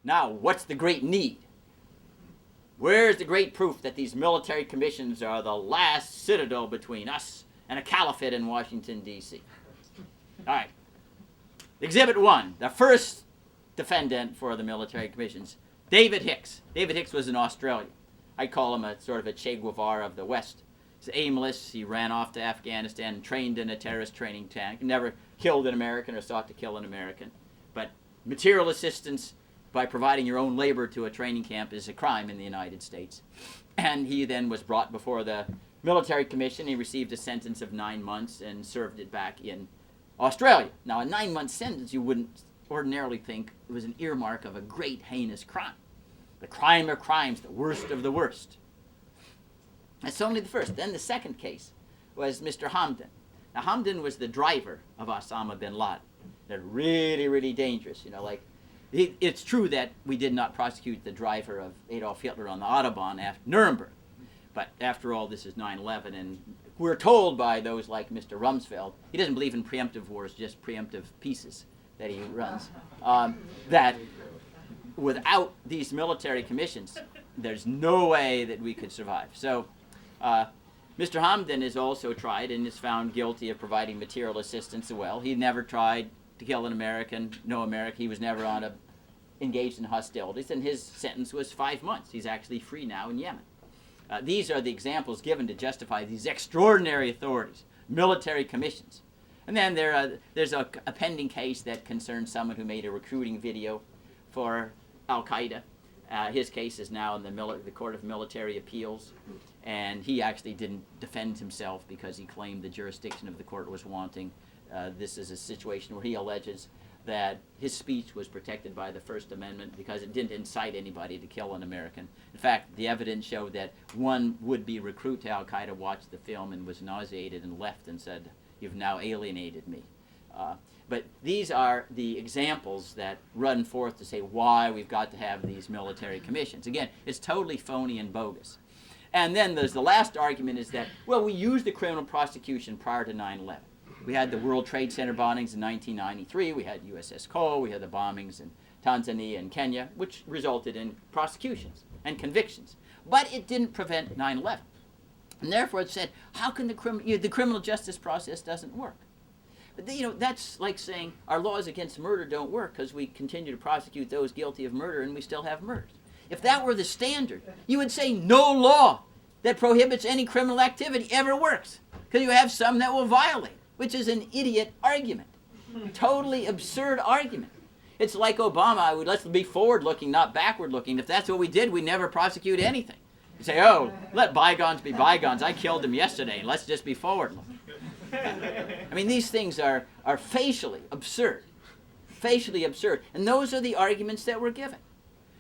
Now, what's the great need? Where's the great proof that these military commissions are the last citadel between us and a caliphate in Washington, D.C.? All right. Exhibit 1, the first defendant for the military commissions, David Hicks. David Hicks was an Australian. I call him a sort of a Che Guevara of the West. He's aimless. He ran off to Afghanistan and trained in a terrorist training tank. Never killed an American or sought to kill an American. But material assistance by providing your own labor to a training camp is a crime in the United States. And he then was brought before the military commission. He received a sentence of 9 months and served it back in Australia. Now, a 9-month sentence you wouldn't ordinarily think it was an earmark of a great heinous crime. The crime of crimes, the worst of the worst. That's only the first. Then the second case was Mr. Hamdan. Now, Hamdan was the driver of Osama bin Laden. They're really, really dangerous. You know, like, it's true that we did not prosecute the driver of Adolf Hitler on the Autobahn after Nuremberg. But after all, this is 9/11, and we're told by those like Mr. Rumsfeld, he doesn't believe in preemptive wars, just preemptive pieces that he runs, that without these military commissions, there's no way that we could survive. So Mr. Hamdan is also tried and is found guilty of providing material assistance as well. He never tried to kill an American, no American. He was never engaged in hostilities, and his sentence was 5 months. He's actually free now in Yemen. These are the examples given to justify these extraordinary authorities, military commissions. And then there's a pending case that concerns someone who made a recruiting video for Al-Qaeda. His case is now in the Court of Military Appeals, and he actually didn't defend himself because he claimed the jurisdiction of the court was wanting. This is a situation where he alleges that his speech was protected by the First Amendment because it didn't incite anybody to kill an American. In fact, the evidence showed that one would-be recruit to Al-Qaeda watched the film and was nauseated and left and said, "You've now alienated me." But these are the examples that run forth to say why we've got to have these military commissions. Again, it's totally phony and bogus. And then there's the last argument is that, well, we used the criminal prosecution prior to 9/11. We had the World Trade Center bombings in 1993, we had USS Cole, we had the bombings in Tanzania and Kenya, which resulted in prosecutions and convictions. But it didn't prevent 9/11. And therefore it said, how can the criminal justice process doesn't work? But that's like saying our laws against murder don't work because we continue to prosecute those guilty of murder and we still have murders. If that were the standard, you would say no law that prohibits any criminal activity ever works because you have some that will violate, which is an idiot argument. Totally absurd argument. It's like Obama, let's be forward-looking, not backward-looking. If that's what we did, we never prosecute anything. You say, oh, let bygones be bygones. I killed him yesterday. Let's just be forward-looking. I mean, these things are facially absurd. Facially absurd. And those are the arguments that were given.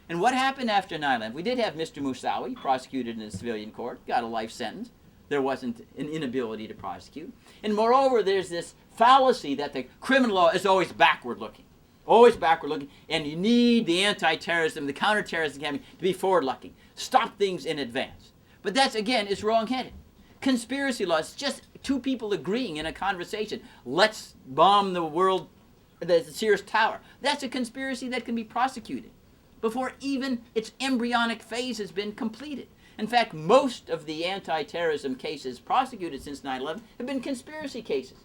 And what happened after 9/11? We did have Mr. Moussaoui prosecuted in a civilian court, got a life sentence. There wasn't an inability to prosecute. And moreover, there's this fallacy that the criminal law is always backward-looking. Always backward-looking. And you need the anti-terrorism, the counter-terrorism campaign to be forward-looking. Stop things in advance. But that's, again, is wrong-headed. Conspiracy law is just two people agreeing in a conversation. Let's bomb the Sears Tower. That's a conspiracy that can be prosecuted before even its embryonic phase has been completed. In fact, most of the anti-terrorism cases prosecuted since 9/11 have been conspiracy cases.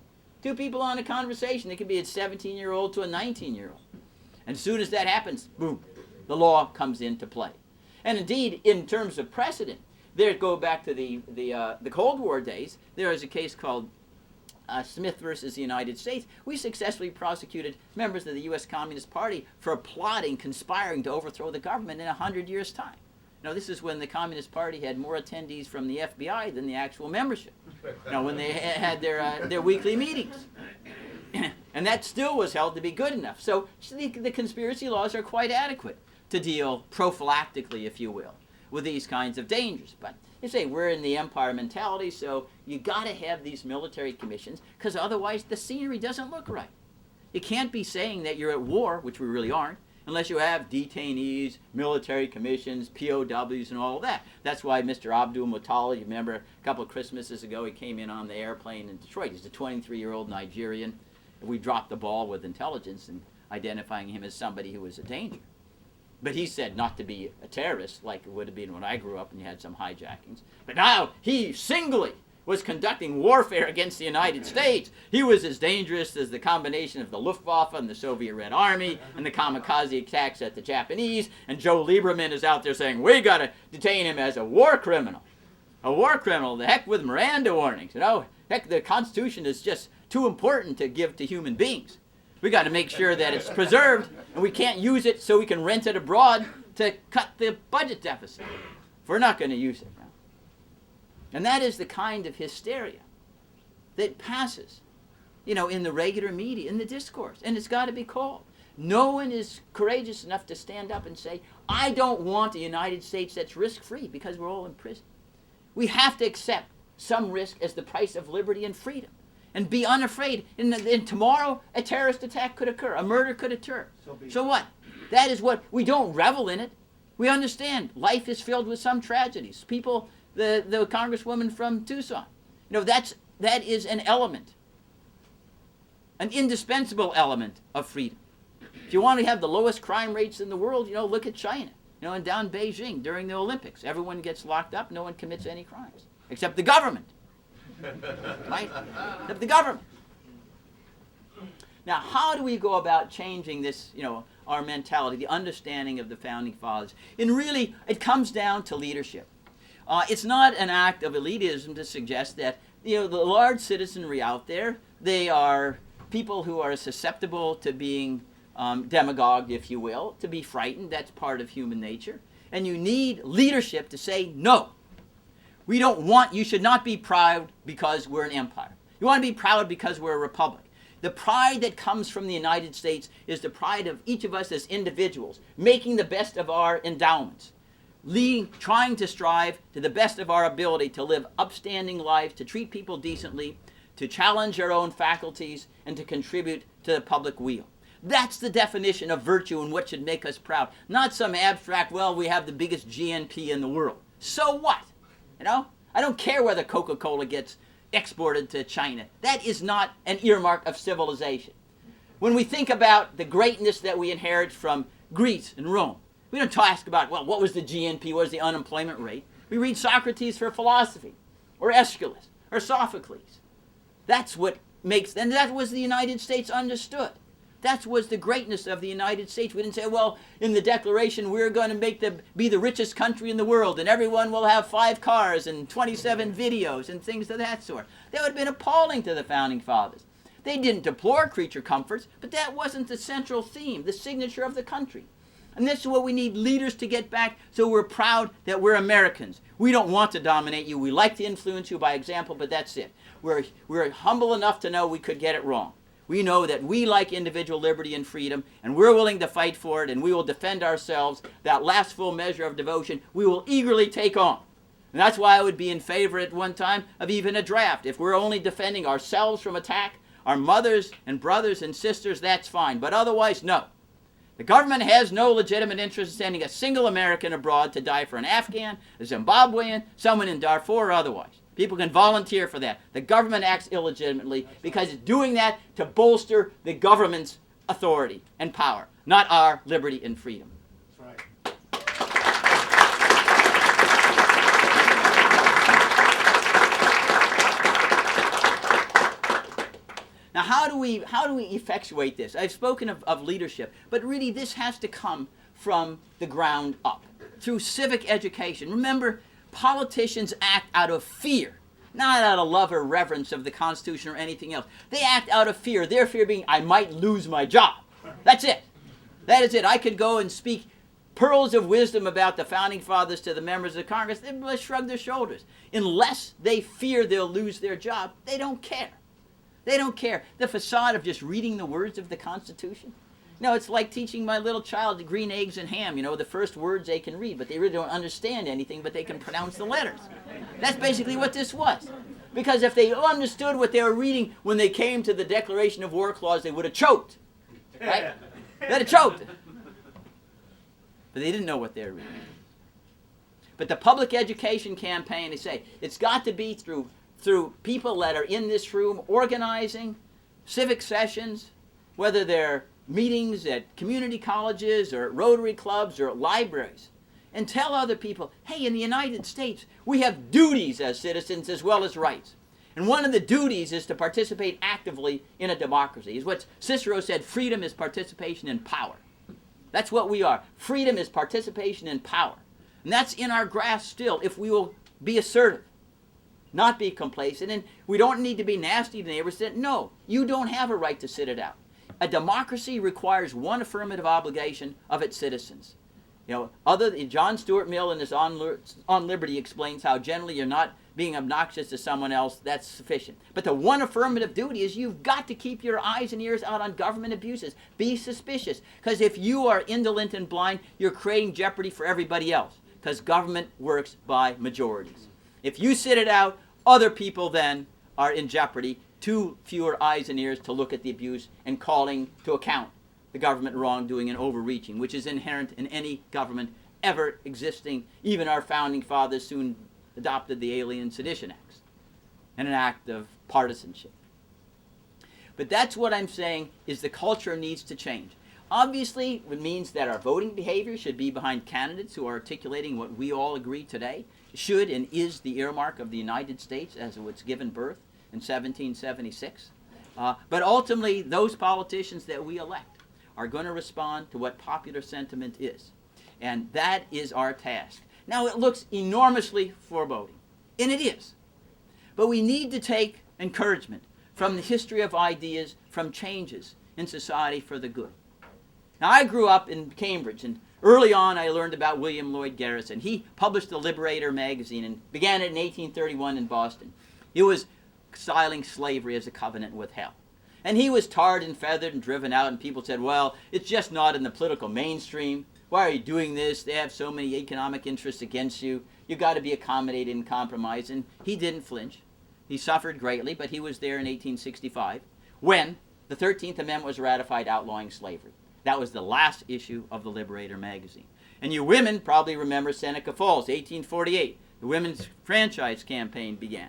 Two people on a conversation. It could be a 17-year-old to a 19-year-old. And as soon as that happens, boom, the law comes into play. And indeed, in terms of precedent, go back to the Cold War days. There was a case called Smith versus the United States. We successfully prosecuted members of the U.S. Communist Party for plotting, conspiring to overthrow the government in 100 years' time. Now, this is when the Communist Party had more attendees from the FBI than the actual membership. Now, when they had their weekly meetings. And that still was held to be good enough. So the conspiracy laws are quite adequate to deal prophylactically, if you will, with these kinds of dangers. But you say we're in the empire mentality, so you got to have these military commissions because otherwise the scenery doesn't look right. You can't be saying that you're at war, which we really aren't, unless you have detainees, military commissions, POWs, and all of that. That's why Mr. Abdul Muttalib, you remember a couple of Christmases ago, he came in on the airplane in Detroit. He's a 23-year-old Nigerian. We dropped the ball with intelligence and identifying him as somebody who was a danger. But he said not to be a terrorist like it would have been when I grew up and you had some hijackings. But now he singly was conducting warfare against the United States. He was as dangerous as the combination of the Luftwaffe and the Soviet Red Army and the kamikaze attacks at the Japanese. And Joe Lieberman is out there saying, we got to detain him as a war criminal. A war criminal, the heck with Miranda warnings. You know, heck, the Constitution is just too important to give to human beings. We got to make sure that it's preserved, and we can't use it so we can rent it abroad to cut the budget deficit. We're not going to use it now. And that is the kind of hysteria that passes, you know, in the regular media, in the discourse, and it's got to be called. No one is courageous enough to stand up and say, I don't want a United States that's risk-free because we're all in prison. We have to accept some risk as the price of liberty and freedom. And be unafraid. And tomorrow, a terrorist attack could occur. A murder could occur. So what? That is what, we don't revel in it. We understand life is filled with some tragedies. People, the congresswoman from Tucson, you know, that is an element. An indispensable element of freedom. If you want to have the lowest crime rates in the world, you know, look at China. You know, and down Beijing during the Olympics. Everyone gets locked up. No one commits any crimes. Except the government. Right? Of the government. Now, how do we go about changing this, you know, our mentality, the understanding of the Founding Fathers? And really, it comes down to leadership. It's not an act of elitism to suggest that, you know, the large citizenry out there, they are people who are susceptible to being demagogued, if you will, to be frightened. That's part of human nature. And you need leadership to say, no. We don't want, you should not be proud because we're an empire. You want to be proud because we're a republic. The pride that comes from the United States is the pride of each of us as individuals, making the best of our endowments, trying to strive to the best of our ability to live upstanding lives, to treat people decently, to challenge our own faculties, and to contribute to the public weal. That's the definition of virtue and what should make us proud. Not some abstract, well, we have the biggest GNP in the world. So what? You know, I don't care whether Coca-Cola gets exported to China. That is not an earmark of civilization. When we think about the greatness that we inherit from Greece and Rome, we don't ask about, well, what was the GNP, what was the unemployment rate? We read Socrates for philosophy, or Aeschylus, or Sophocles. That's what makes, and that was the United States understood. That was the greatness of the United States. We didn't say, well, in the Declaration, we're going to be the richest country in the world, and everyone will have 5 cars and 27 videos and things of that sort. That would have been appalling to the Founding Fathers. They didn't deplore creature comforts, but that wasn't the central theme, the signature of the country. And this is what we need leaders to get back, so we're proud that we're Americans. We don't want to dominate you. We like to influence you by example, but that's it. We're humble enough to know we could get it wrong. We know that we like individual liberty and freedom, and we're willing to fight for it, and we will defend ourselves. That last full measure of devotion we will eagerly take on. And that's why I would be in favor at one time of even a draft. If we're only defending ourselves from attack, our mothers and brothers and sisters, that's fine. But otherwise, no. The government has no legitimate interest in sending a single American abroad to die for an Afghan, a Zimbabwean, someone in Darfur, or otherwise. People can volunteer for that. The government acts illegitimately because it's doing that to bolster the government's authority and power, not our liberty and freedom. That's right. Now, how do we effectuate this? I've spoken of leadership, but really this has to come from the ground up, through civic education. Remember, politicians act out of fear, not out of love or reverence of the Constitution or anything else. They act out of fear, their fear being, I might lose my job. That's it. That is it. I could go and speak pearls of wisdom about the Founding Fathers to the members of Congress. They will shrug their shoulders. Unless they fear they'll lose their job, they don't care. They don't care. The facade of just reading the words of the Constitution. No, it's like teaching my little child green eggs and ham, you know, the first words they can read, but they really don't understand anything, but they can pronounce the letters. That's basically what this was. Because if they understood what they were reading when they came to the Declaration of War Clause, they would have choked. Right? They'd have choked. But they didn't know what they were reading. But the public education campaign, they say, it's got to be through people that are in this room organizing civic sessions, whether they're meetings at community colleges or at Rotary clubs or at libraries and tell other people, hey, in the United States, we have duties as citizens as well as rights. And one of the duties is to participate actively in a democracy. Is what Cicero said, freedom is participation in power. That's what we are. Freedom is participation in power. And that's in our grasp still if we will be assertive, not be complacent. And we don't need to be nasty to neighbors. No, you don't have a right to sit it out. A democracy requires one affirmative obligation of its citizens. John Stuart Mill in his On Liberty explains how generally you're not being obnoxious to someone else. That's sufficient. But the one affirmative duty is you've got to keep your eyes and ears out on government abuses. Be suspicious. Because if you are indolent and blind, you're creating jeopardy for everybody else. Because government works by majorities. If you sit it out, other people then are in jeopardy. Too fewer eyes and ears to look at the abuse and calling to account the government wrongdoing and overreaching, which is inherent in any government ever existing. Even our founding fathers soon adopted the Alien Sedition Acts, and an act of partisanship. But that's what I'm saying is the culture needs to change. Obviously, it means that our voting behavior should be behind candidates who are articulating what we all agree today should and is the earmark of the United States as it was given birth in 1776. But ultimately, those politicians that we elect are going to respond to what popular sentiment is. And that is our task. Now, it looks enormously foreboding, and it is. But we need to take encouragement from the history of ideas, from changes in society for the good. Now, I grew up in Cambridge, and early on I learned about William Lloyd Garrison. He published the Liberator magazine and began it in 1831 in Boston. It was styling slavery as a covenant with hell. And he was tarred and feathered and driven out, and people said, well, it's just not in the political mainstream. Why are you doing this? They have so many economic interests against you. You've got to be accommodated and compromised. And he didn't flinch. He suffered greatly, but he was there in 1865 when the 13th Amendment was ratified outlawing slavery. That was the last issue of the Liberator magazine. And you women probably remember Seneca Falls, 1848. The women's franchise campaign began.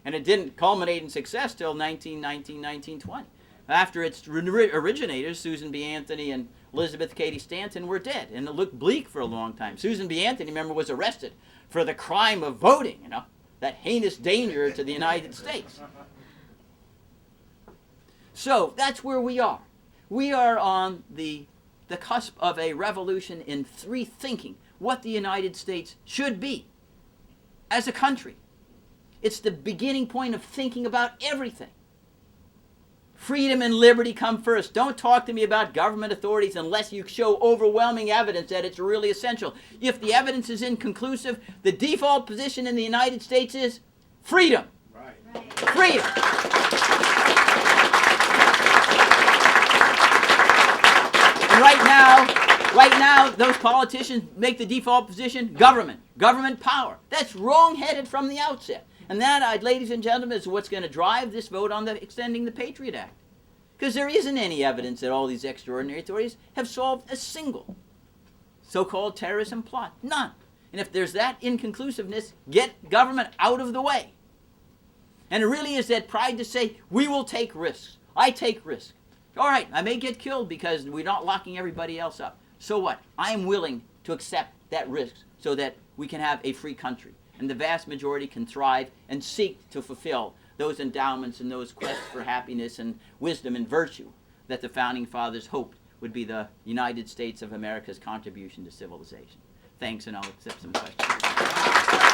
And it didn't culminate in success till 1919, 1920. After its originators, Susan B. Anthony and Elizabeth Cady Stanton, were dead. And it looked bleak for a long time. Susan B. Anthony, remember, was arrested for the crime of voting, that heinous danger to the United States. So that's where we are. We are on the cusp of a revolution in rethinking what the United States should be as a country. It's the beginning point of thinking about everything. Freedom and liberty come first. Don't talk to me about government authorities unless you show overwhelming evidence that it's really essential. If the evidence is inconclusive, the default position in the United States is freedom. Right. Freedom. And right now, those politicians make the default position government power. That's wrong-headed from the outset. And that, ladies and gentlemen, is what's going to drive this vote on extending the Patriot Act. Because there isn't any evidence that all these extraordinary authorities have solved a single so-called terrorism plot. None. And if there's that inconclusiveness, get government out of the way. And it really is that pride to say, we will take risks. I take risks. All right, I may get killed because we're not locking everybody else up. So what? I'm willing to accept that risk so that we can have a free country. And the vast majority can thrive and seek to fulfill those endowments and those quests for happiness and wisdom and virtue that the Founding Fathers hoped would be the United States of America's contribution to civilization. Thanks, and I'll accept some questions.